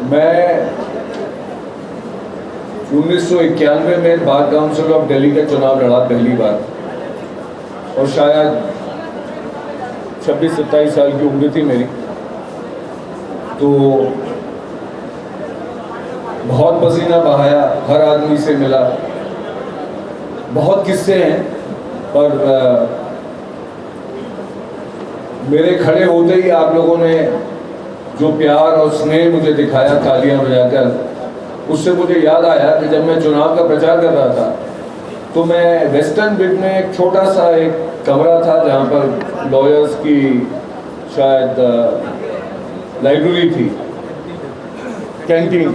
मैं 1991 में bar council of Delhi का चुनाव लड़ा पहली बार, और शायद 26-27 साल की उम्र थी मेरी। तो बहुत पसीना बहाया, हर आदमी से मिला, बहुत किस्से हैं, पर मेरे खड़े होते ही आप लोगों ने जो प्यार और स्नेह मुझे दिखाया तालियां बजाकर, उससे मुझे याद आया कि जब मैं चुनाव का प्रचार कर रहा था तो मैं वेस्टर्न बिट में एक छोटा सा एक कमरा था जहाँ पर लॉयर्स की शायद लाइब्रेरी थी, कैंटीन।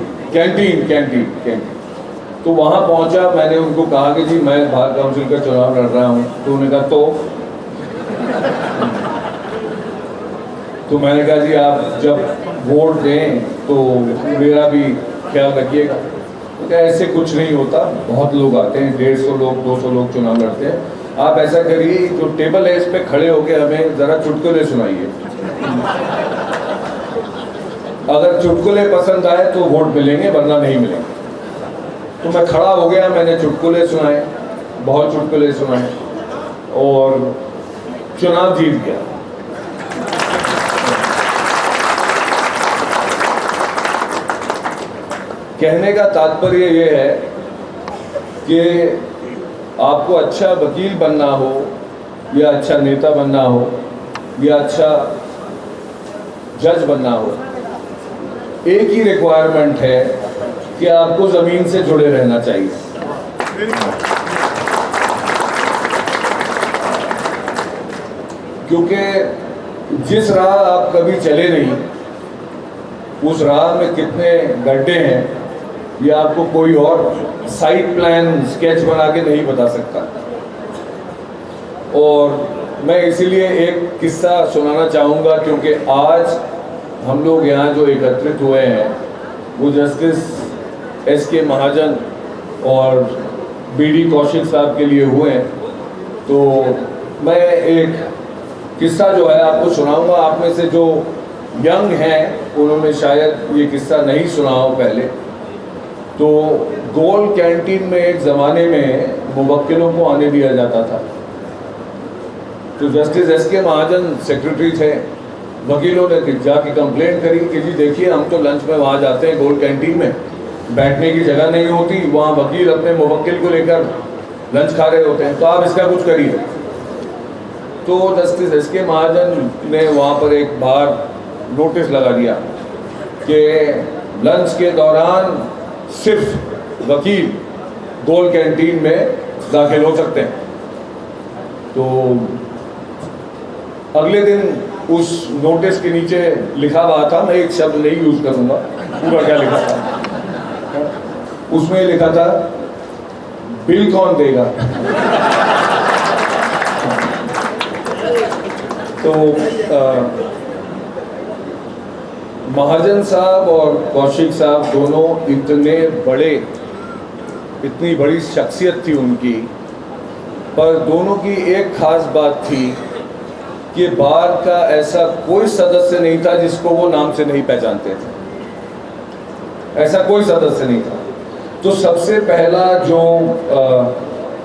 तो वहाँ पहुँचा, मैंने उनको कहा कि जी मैं बार काउंसिल का चुनाव लड़ रहा हूँ। तो उन्होंने कहा तो मैंने कहा जी आप जब वोट दें तो मेरा भी ख्याल रखिएगा। तो क्या ऐसे कुछ नहीं होता, बहुत लोग आते हैं, 150 लोग 200 लोग चुनाव लड़ते हैं। आप ऐसा करिए, जो टेबल है इस पे खड़े होकर हमें ज़रा चुटकुले सुनाइए। अगर चुटकुले पसंद आए तो वोट मिलेंगे, वरना नहीं मिलेंगे। तो मैं खड़ा हो गया, मैंने चुटकुले सुनाए, बहुत चुटकुले सुनाए, और चुनाव जीत गया। कहने का तात्पर्य ये है कि आपको अच्छा वकील बनना हो, या अच्छा नेता बनना हो, या अच्छा जज बनना हो, एक ही रिक्वायरमेंट है कि आपको ज़मीन से जुड़े रहना चाहिए। क्योंकि जिस राह आप कभी चले नहीं, उस राह में कितने गड्ढे हैं ये आपको कोई और साइड प्लान स्केच बना के नहीं बता सकता। और मैं इसीलिए एक किस्सा सुनाना चाहूँगा, क्योंकि आज हम लोग यहाँ जो एकत्रित हुए हैं वो जस्टिस एस.के. महाजन और बी.डी. कौशिक साहब के लिए हुए हैं। तो मैं एक किस्सा जो है आपको सुनाऊंगा। आप में से जो यंग हैं उन्होंने शायद ये किस्सा नहीं सुना हो पहले। तो गोल कैंटीन में एक ज़माने में मुवक्किलों को आने दिया जाता था। तो जस्टिस एस.के. महाजन सेक्रेटरी थे। वकीलों ने जाके कंप्लेंट करी कि जी देखिए, हम तो लंच में वहाँ जाते हैं गोल कैंटीन में, बैठने की जगह नहीं होती, वहाँ वकील अपने मुवक्किल को लेकर लंच खा रहे होते हैं, तो आप इसका कुछ करिए। तो जस्टिस एस.के. महाजन ने वहाँ पर एक बार नोटिस लगा दिया कि लंच के दौरान सिर्फ वकील गोल कैंटीन में दाखिल हो सकते हैं। तो अगले दिन उस नोटिस के नीचे लिखा हुआ था, मैं एक शब्द नहीं यूज करूंगा, पूरा क्या लिखा था, उसमें लिखा था बिल कौन देगा। तो महाजन साहब और कौशिक साहब दोनों इतनी बड़ी शख्सियत थी उनकी, पर दोनों की एक खास बात थी कि बार का ऐसा कोई सदस्य नहीं था जिसको वो नाम से नहीं पहचानते थे। ऐसा कोई सदस्य नहीं था। तो सबसे पहला जो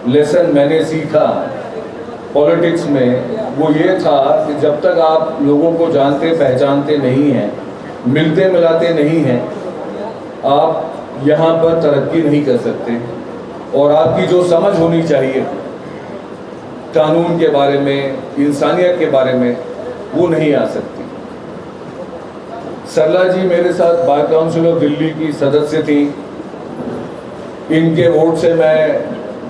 लेसन मैंने सीखा पॉलिटिक्स में वो ये था कि जब तक आप लोगों को जानते पहचानते नहीं हैं, मिलते मिलाते नहीं हैं, आप यहाँ पर तरक्की नहीं कर सकते। और आपकी जो समझ होनी चाहिए कानून के बारे में, इंसानियत के बारे में, वो नहीं आ सकती। सरला जी मेरे साथ बार काउंसिल ऑफ दिल्ली की सदस्य थी। इनके वोट से मैं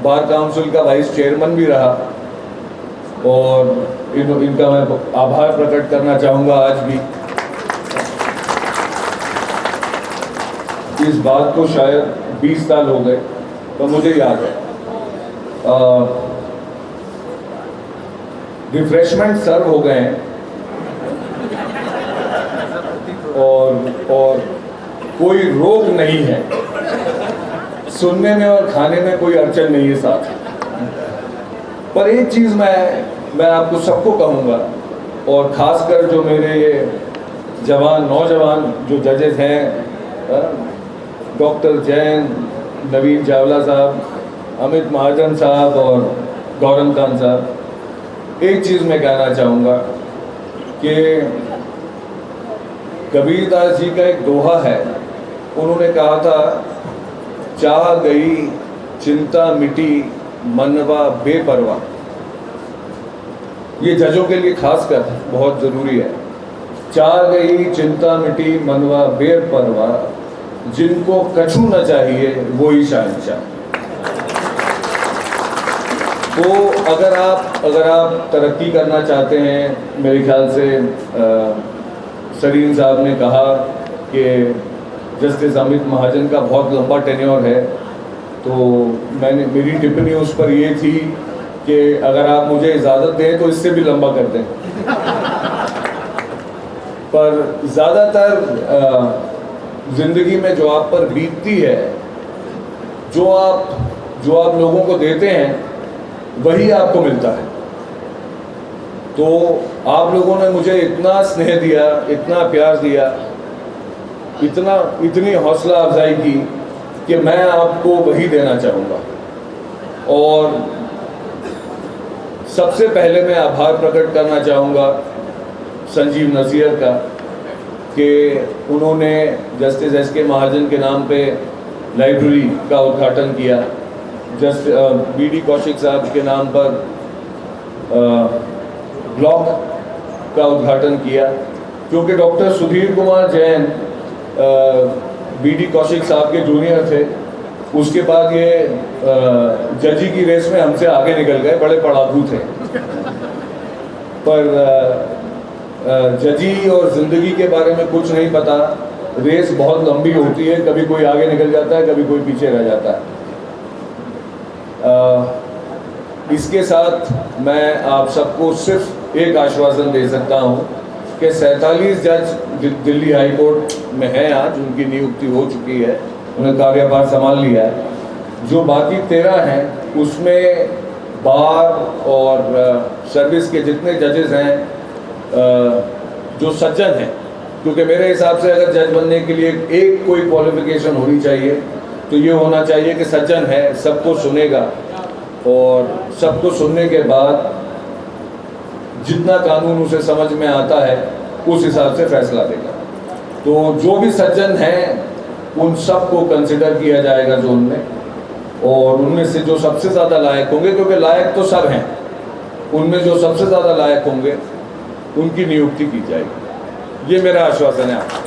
बार काउंसिल का वाइस चेयरमैन भी रहा, और इनका मैं आभार प्रकट करना चाहूँगा आज भी। इस बात को शायद 20 साल हो गए, तो मुझे याद है। रिफ्रेशमेंट सर्व हो गए हैं, और कोई रोक नहीं है, सुनने में और खाने में कोई अड़चन नहीं है साथ। पर एक चीज़ मैं आपको सबको कहूँगा, और ख़ासकर जो मेरे जवान नौजवान जो जजेस हैं डॉक्टर जैन, नवीन चावला साहब, अमित महाजन साहब और गौरव खान साहब, एक चीज़ मैं कहना चाहूँगा कि कबीरदास जी का एक दोहा है। उन्होंने कहा था, चाह गई चिंता मिटी मनवा बेपरवाह। ये जजों के लिए खासकर बहुत ज़रूरी है। चाह गई चिंता मिटी मनवा बेपरवाह, जिनको कछु न चाहिए वही शहंशाह। तो अगर आप तरक्की करना चाहते हैं, मेरे ख्याल से सलीम साहब ने कहा कि जस्टिस अमित महाजन का बहुत लंबा टेन्योर है, तो मेरी टिप्पणी उस पर ये थी कि अगर आप मुझे इजाज़त दें तो इससे भी लंबा कर दें। पर ज़्यादातर ज़िंदगी में जो आप पर बीतती है, जो आप लोगों को देते हैं, वही आपको मिलता है। तो आप लोगों ने मुझे इतना स्नेह दिया, इतना प्यार दिया, इतनी हौसला अफजाई की कि मैं आपको वही देना चाहूँगा। और सबसे पहले मैं आभार प्रकट करना चाहूँगा संजीव नसीर का कि उन्होंने जस्टिस एस.के. महाजन के नाम पे लाइब्रेरी का उद्घाटन किया, बी.डी. कौशिक साहब के नाम पर ब्लॉक का उद्घाटन किया, क्योंकि डॉक्टर सुधीर कुमार जैन बी.डी. कौशिक साहब के जूनियर थे। उसके बाद ये जजी की रेस में हमसे आगे निकल गए, बड़े पढ़ाकू थे। पर जजी और ज़िंदगी के बारे में कुछ नहीं पता। रेस बहुत लंबी होती है, कभी कोई आगे निकल जाता है, कभी कोई पीछे रह जाता है। इसके साथ मैं आप सबको सिर्फ एक आश्वासन दे सकता हूँ कि 47 जज दिल्ली हाई कोर्ट में हैं आज, उनकी नियुक्ति हो चुकी है, उन्हें कार्यभार संभाल लिया है। जो बाकी 13 हैं उसमें बार और सर्विस के जितने जजेस हैं जो सज्जन हैं, क्योंकि मेरे हिसाब से अगर जज बनने के लिए एक कोई क्वालिफिकेशन होनी चाहिए तो ये होना चाहिए कि सज्जन है, सबको सुनेगा और सबको सुनने के बाद जितना कानून उसे समझ में आता है उस हिसाब से फैसला देगा। तो जो भी सज्जन हैं उन सबको कंसिडर किया जाएगा जोन में, और उनमें से जो सबसे ज़्यादा लायक होंगे, क्योंकि लायक तो सब हैं, उनमें जो सबसे ज़्यादा लायक होंगे उनकी नियुक्ति की जाएगी। ये मेरा आश्वासन है आपको।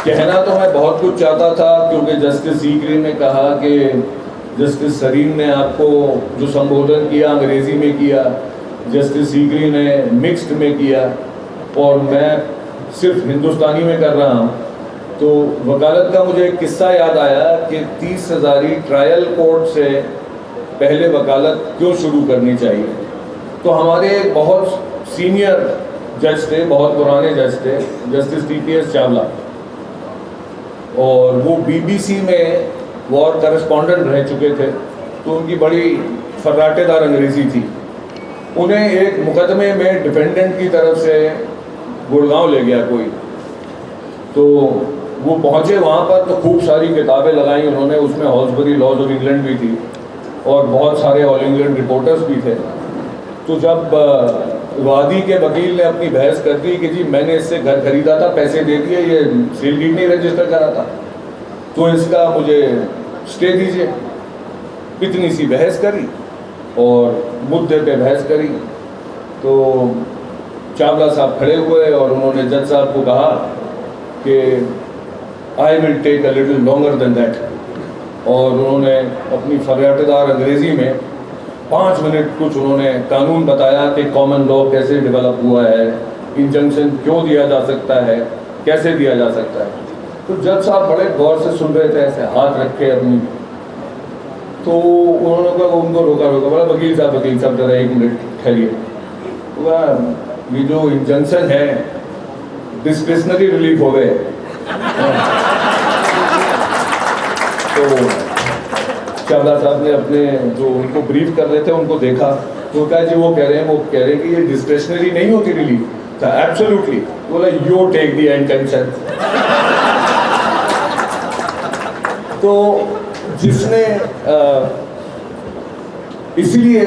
कहना तो मैं बहुत कुछ चाहता था, क्योंकि जस्टिस सीकरी ने कहा कि जस्टिस सरीन ने आपको जो संबोधन किया अंग्रेज़ी में किया, जस्टिस सीकरी ने मिक्स्ड में किया और मैं सिर्फ हिंदुस्तानी में कर रहा हूँ। तो वकालत का मुझे एक किस्सा याद आया कि 30 हज़ारी ट्रायल कोर्ट से पहले वकालत क्यों शुरू करनी चाहिए। तो हमारे एक बहुत सीनियर जज थे, बहुत पुराने जज थे, जस्टिस टी.पी.एस. चावला, और वो बीबीसी में वॉर करस्पॉन्डेंट रह चुके थे, तो उनकी बड़ी फर्राटेदार अंग्रेज़ी थी। उन्हें एक मुकदमे में डिफेंडेंट की तरफ से गुड़गांव ले गया कोई, तो वो पहुँचे वहाँ पर तो खूब सारी किताबें लगाई उन्होंने, उसमें हॉल्सबरी लॉज ऑफ इंग्लैंड भी थी और बहुत सारे ऑल इंग्लैंड रिपोर्टर्स भी थे। तो जब वादी के वकील ने अपनी बहस कर दी कि जी मैंने इससे घर खरीदा था, पैसे दे दिए, ये सेल डीड नहीं रजिस्टर करा था, तो इसका मुझे स्टे दीजिए। इतनी सी बहस करी और मुद्दे पे बहस करी। तो चावला साहब खड़े हुए और उन्होंने जज साहब को कहा कि I will take a little longer than that, और उन्होंने अपनी फर्राटेदार अंग्रेज़ी में 5 मिनट कुछ उन्होंने कानून बताया कि कॉमन लॉ कैसे डेवलप हुआ है, इंजंक्शन क्यों दिया जा सकता है, कैसे दिया जा सकता है। तो जज साहब बड़े गौर से सुन रहे थे, ऐसे हाथ रखे अपनी। तो उन्होंने कहा, उनको रोका बोला वकील साहब जरा 1 मिनट ठहरिए। ये जो इंजंक्शन है डिस्क्रिशनरी रिलीफ हो गए। तो चावला साहब ने अपने जो उनको ब्रीफ कर रहे थे उनको देखा, तो कहा जी वो कह रहे हैं कि ये डिस्क्रिशनरी नहीं होती रिलीफ, एब्सोल्युटली, बोला यू टेक द इंटेंशन। तो जिसने इसलिए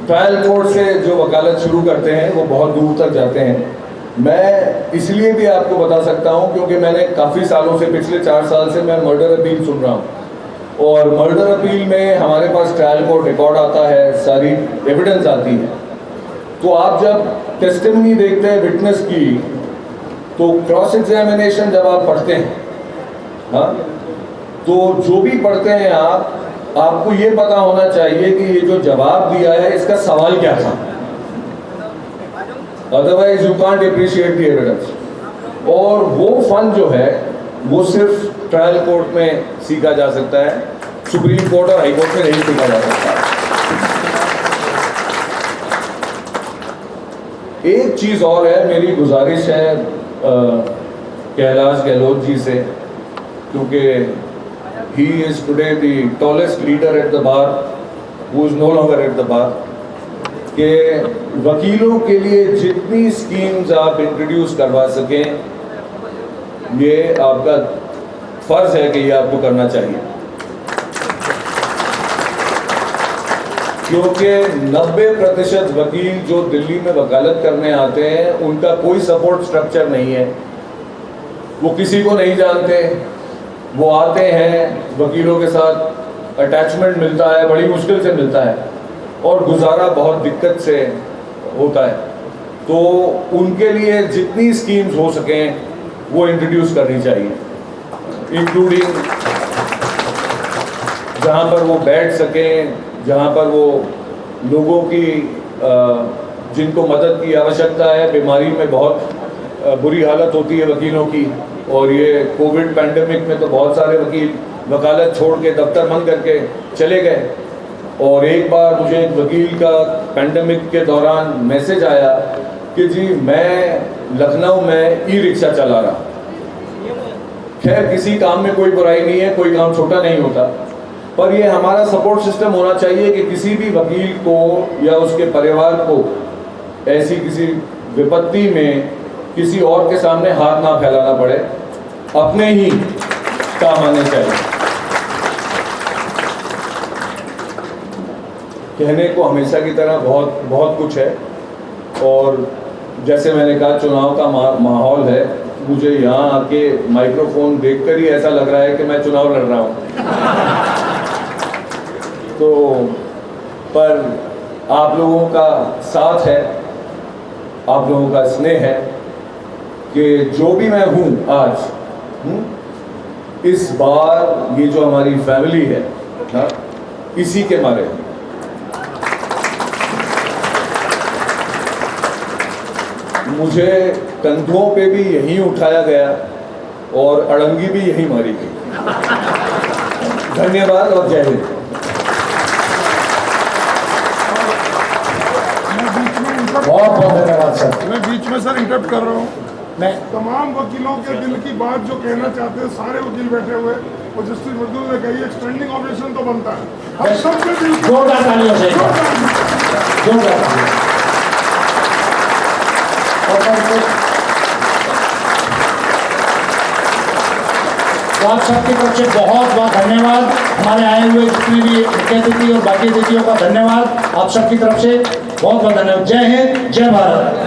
ट्रायल कोर्ट से जो वकालत शुरू करते हैं वो बहुत दूर तक जाते हैं। मैं इसलिए भी आपको बता सकता हूं क्योंकि मैंने काफ़ी सालों से, पिछले 4 साल से मैं मर्डर अपील सुन रहा हूं, और मर्डर अपील में हमारे पास ट्रायल कोर्ट रिकॉर्ड आता है, सारी एविडेंस आती है। तो आप जब टेस्टिमनी देखते हैं विटनेस की, तो क्रॉस एग्जामिनेशन जब आप पढ़ते हैं, हाँ, तो जो भी पढ़ते हैं आपको ये पता होना चाहिए कि ये जो जवाब दिया है इसका सवाल क्या था, otherwise you can't appreciate the evidence. और वो फन जो है वो सिर्फ ट्रायल कोर्ट में सीखा जा सकता है, सुप्रीम कोर्ट और हाई कोर्ट में नहीं सीखा जा सकता। एक चीज और है, मेरी गुजारिश है कैलाश गहलोत जी से, क्योंकि he is today the tallest leader at the bar, who is no longer at the bar, कि वकीलों के लिए जितनी स्कीम्स आप इंट्रोड्यूस करवा सकें, ये आपका फर्ज है कि ये आपको करना चाहिए, क्योंकि 90% वकील जो दिल्ली में वकालत करने आते हैं उनका कोई सपोर्ट स्ट्रक्चर नहीं है, वो किसी को नहीं जानते, वो आते हैं, वकीलों के साथ अटैचमेंट मिलता है, बड़ी मुश्किल से मिलता है, और गुजारा बहुत दिक्कत से होता है। तो उनके लिए जितनी स्कीम्स हो सकें वो इंट्रोड्यूस करनी चाहिए, इंक्लूडिंग जहाँ पर वो बैठ सकें, जहाँ पर वो लोगों की जिनको मदद की आवश्यकता है, बीमारी में बहुत बुरी हालत होती है वकीलों की, और ये कोविड पैंडेमिक में तो बहुत सारे वकील वकालत छोड़ के दफ्तर बंद करके चले गए। और एक बार मुझे एक वकील का पैंडेमिक के दौरान मैसेज आया कि जी मैं लखनऊ में ई रिक्शा चला रहा। खैर किसी काम में कोई बुराई नहीं है, कोई काम छोटा नहीं होता, पर ये हमारा सपोर्ट सिस्टम होना चाहिए कि किसी भी वकील को या उसके परिवार को ऐसी किसी विपत्ति में किसी और के सामने हाथ ना फैलाना पड़े, अपने ही काम आने चाहिए। कहने को हमेशा की तरह बहुत बहुत कुछ है, और जैसे मैंने कहा चुनाव का माहौल है, मुझे यहाँ आके माइक्रोफोन देखकर ही ऐसा लग रहा है कि मैं चुनाव लड़ रहा हूँ। तो पर आप लोगों का साथ है, आप लोगों का स्नेह है कि जो भी मैं हूँ आज, इस बार ये जो हमारी फैमिली है ना, इसी के मारे मुझे कंधों पे भी यहीं उठाया गया और अड़ंगी भी यहीं मारी गई। धन्यवाद और जय हिंद। बहुत बहुत धन्यवाद सर। मैं बीच में सर इंटरप्ट कर रहा हूँ। मैं तमाम वकीलों के दिल की बात जो कहना चाहते हैं, सारे वकील बैठे हुए, और जस्टिस मृदुल ने कही स्टैंडिंग ऑब्जेक्शन तो बनता है, हम सबके दिल की जोरदार तालियों से तो आप सबकी तरफ से बहुत बहुत धन्यवाद। हमारे आए हुए जितने भी मुख्य अतिथि और बाकी अतिथियों का धन्यवाद, आप सबकी तरफ से बहुत बहुत धन्यवाद। जय हिंद, जय भारत।